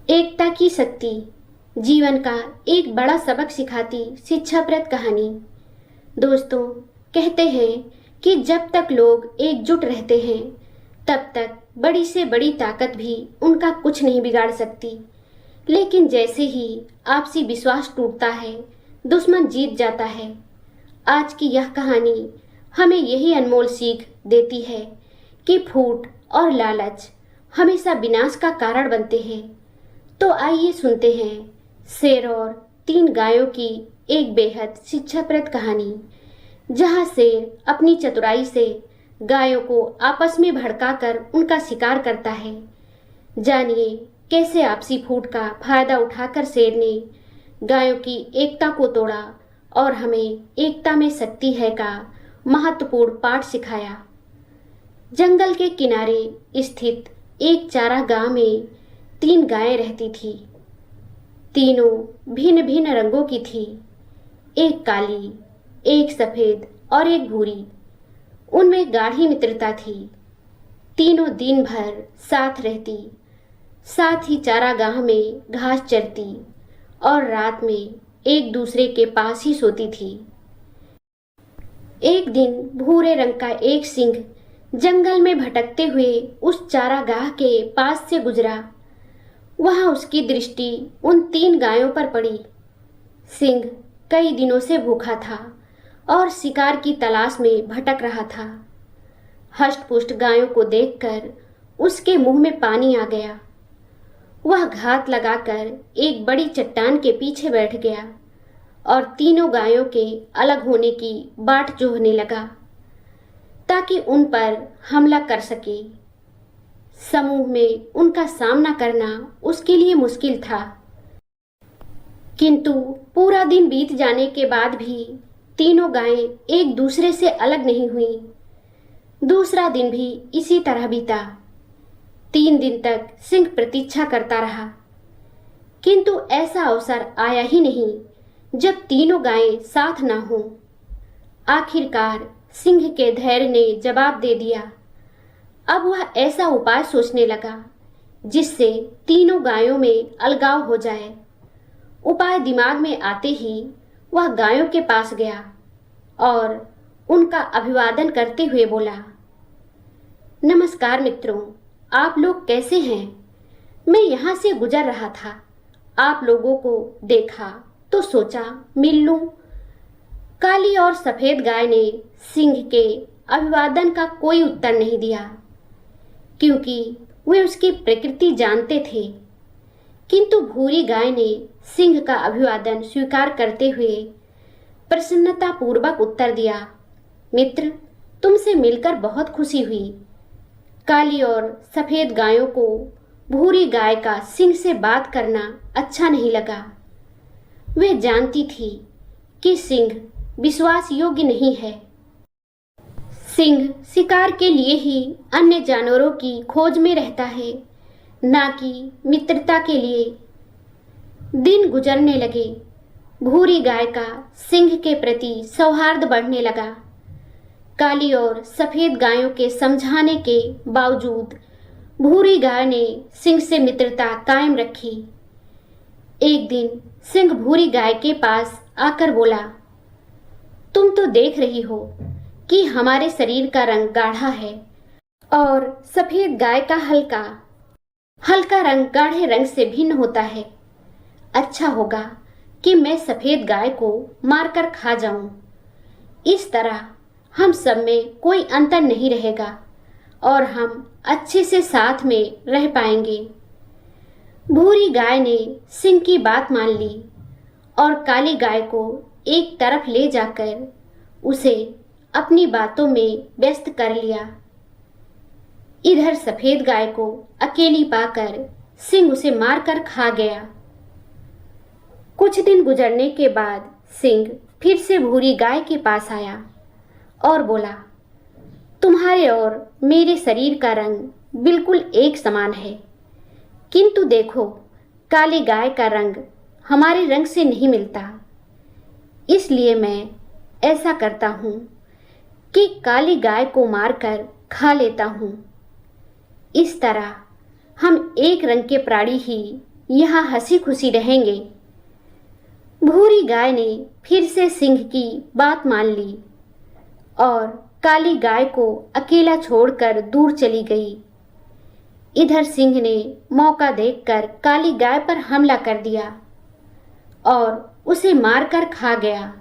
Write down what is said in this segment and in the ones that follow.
एकता की शक्ति, जीवन का एक बड़ा सबक सिखाती शिक्षाप्रद कहानी। दोस्तों, कहते हैं कि जब तक लोग एकजुट रहते हैं तब तक बड़ी से बड़ी ताकत भी उनका कुछ नहीं बिगाड़ सकती। लेकिन जैसे ही आपसी विश्वास टूटता है, दुश्मन जीत जाता है। आज की यह कहानी हमें यही अनमोल सीख देती है कि फूट और लालच हमेशा विनाश का कारण बनते हैं। तो आइए सुनते हैं शेर और 3 गायों की एक बेहद शिक्षाप्रद कहानी, जहां शेर अपनी चतुराई से गायों को आपस में भड़काकर उनका शिकार करता है। जानिए कैसे आपसी फूट का फायदा उठाकर शेर ने गायों की एकता को तोड़ा और हमें एकता में शक्ति है का महत्वपूर्ण पाठ सिखाया। जंगल के किनारे स्थित एक चारागाह में 3 गायें रहती थी। तीनों भिन्न भिन्न रंगों की थी, एक काली, एक सफेद और एक भूरी। उनमें गाढ़ी मित्रता थी। तीनों दिन भर साथ रहती, साथ ही चारागाह में घास चरती और रात में एक दूसरे के पास ही सोती थी। एक दिन भूरे रंग का एक सिंह जंगल में भटकते हुए उस चारागाह के पास से गुजरा। वहां उसकी दृष्टि उन 3 गायों पर पड़ी। सिंह कई दिनों से भूखा था और शिकार की तलाश में भटक रहा था। हष्ट-पुष्ट गायों को देखकर उसके मुंह में पानी आ गया। वह घात लगाकर एक बड़ी चट्टान के पीछे बैठ गया और तीनों गायों के अलग होने की बाट जोहने लगा ताकि उन पर हमला कर सके। समूह में उनका सामना करना उसके लिए मुश्किल था, किंतु पूरा दिन बीत जाने के बाद भी तीनों गायें एक दूसरे से अलग नहीं हुईं। दूसरा दिन भी इसी तरह बीता। 3 दिन तक सिंह प्रतीक्षा करता रहा, किंतु ऐसा अवसर आया ही नहीं जब तीनों गायें साथ ना हों। आखिरकार सिंह के धैर्य ने जवाब दे दिया। अब वह ऐसा उपाय सोचने लगा जिससे तीनों गायों में अलगाव हो जाए। उपाय दिमाग में आते ही वह गायों के पास गया और उनका अभिवादन करते हुए बोला, नमस्कार मित्रों, आप लोग कैसे हैं? मैं यहाँ से गुजर रहा था, आप लोगों को देखा तो सोचा मिल लूं। काली और सफेद गाय ने सिंह के अभिवादन का कोई उत्तर नहीं दिया, क्योंकि वे उसकी प्रकृति जानते थे। किंतु भूरी गाय ने सिंह का अभिवादन स्वीकार करते हुए प्रसन्नता पूर्वक उत्तर दिया, मित्र, तुमसे मिलकर बहुत खुशी हुई। काली और सफेद गायों को भूरी गाय का सिंह से बात करना अच्छा नहीं लगा। वे जानती थी कि सिंह विश्वास योग्य नहीं है। सिंह शिकार के लिए ही अन्य जानवरों की खोज में रहता है, ना कि मित्रता के लिए। दिन गुजरने लगे। भूरी गाय का सिंह के प्रति सौहार्द बढ़ने लगा। काली और सफेद गायों के समझाने के बावजूद भूरी गाय ने सिंह से मित्रता कायम रखी। एक दिन सिंह भूरी गाय के पास आकर बोला, तुम तो देख रही हो कि हमारे शरीर का रंग गाढ़ा है और सफेद गाय का हल्का हल्का रंग गाढ़े रंग से भिन्न होता है। अच्छा होगा कि मैं सफेद गाय को मारकर खा जाऊं। इस तरह हम सब में कोई अंतर नहीं रहेगा और हम अच्छे से साथ में रह पाएंगे। भूरी गाय ने सिंह की बात मान ली और काली गाय को एक तरफ ले जाकर उसे अपनी बातों में व्यस्त कर लिया। इधर सफेद गाय को अकेली पाकर सिंह उसे मारकर खा गया। कुछ दिन गुजरने के बाद सिंह फिर से भूरी गाय के पास आया और बोला, तुम्हारे और मेरे शरीर का रंग बिल्कुल एक समान है, किंतु देखो, काली गाय का रंग हमारे रंग से नहीं मिलता। इसलिए मैं ऐसा करता हूँ कि काली गाय को मारकर खा लेता हूँ। इस तरह हम एक रंग के प्राणी ही यहाँ हंसी खुशी रहेंगे। भूरी गाय ने फिर से सिंह की बात मान ली और काली गाय को अकेला छोड़कर दूर चली गई। इधर सिंह ने मौका देखकर काली गाय पर हमला कर दिया और उसे मारकर खा गया।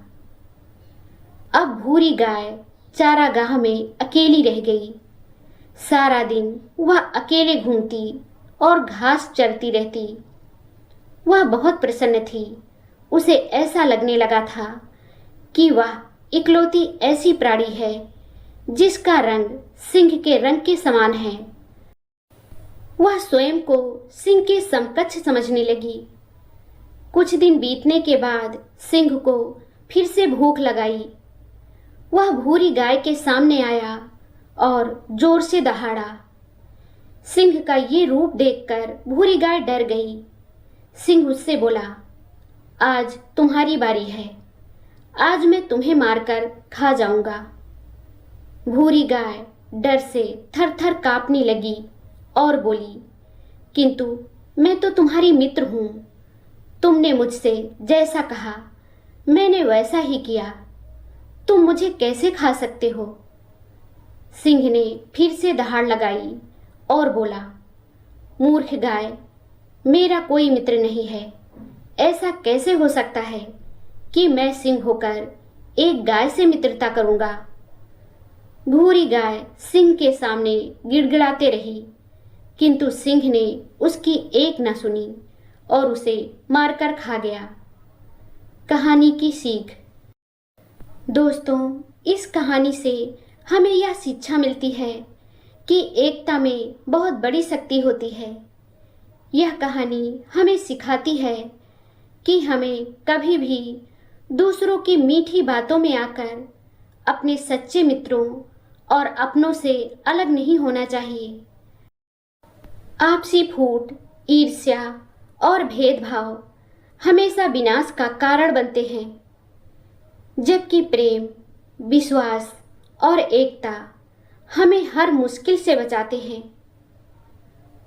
अब भूरी गाय चारागाह में अकेली रह गई। सारा दिन वह अकेले घूमती और घास चरती रहती। वह बहुत प्रसन्न थी। उसे ऐसा लगने लगा था कि वह इकलौती ऐसी प्राणी है जिसका रंग सिंह के रंग के समान है। वह स्वयं को सिंह के समकक्ष समझने लगी। कुछ दिन बीतने के बाद सिंह को फिर से भूख लगाई। वह भूरी गाय के सामने आया और जोर से दहाड़ा। सिंह का ये रूप देखकर भूरी गाय डर गई। सिंह उससे बोला, आज तुम्हारी बारी है, आज मैं तुम्हें मारकर खा जाऊंगा। भूरी गाय डर से थर थर कांपने लगी और बोली, किंतु मैं तो तुम्हारी मित्र हूं। तुमने मुझसे जैसा कहा मैंने वैसा ही किया। तुम मुझे कैसे खा सकते हो? सिंह ने फिर से दहाड़ लगाई और बोला, मूर्ख गाय, मेरा कोई मित्र नहीं है। ऐसा कैसे हो सकता है कि मैं सिंह होकर एक गाय से मित्रता करूंगा? भूरी गाय सिंह के सामने गिड़गिड़ाते रही, किंतु सिंह ने उसकी एक न सुनी और उसे मारकर खा गया। कहानी की सीख। दोस्तों, इस कहानी से हमें यह शिक्षा मिलती है कि एकता में बहुत बड़ी शक्ति होती है। यह कहानी हमें सिखाती है कि हमें कभी भी दूसरों की मीठी बातों में आकर अपने सच्चे मित्रों और अपनों से अलग नहीं होना चाहिए। आपसी फूट, ईर्ष्या और भेदभाव हमेशा विनाश का कारण बनते हैं, जबकि प्रेम, विश्वास और एकता हमें हर मुश्किल से बचाते हैं।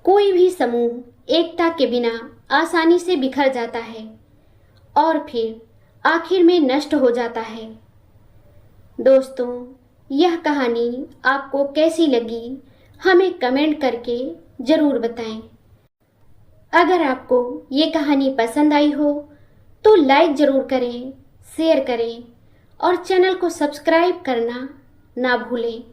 कोई भी समूह एकता के बिना आसानी से बिखर जाता है और फिर आखिर में नष्ट हो जाता है। दोस्तों, यह कहानी आपको कैसी लगी हमें कमेंट करके ज़रूर बताएं। अगर आपको ये कहानी पसंद आई हो तो लाइक ज़रूर करें, शेयर करें और चैनल को सब्सक्राइब करना ना भूलें।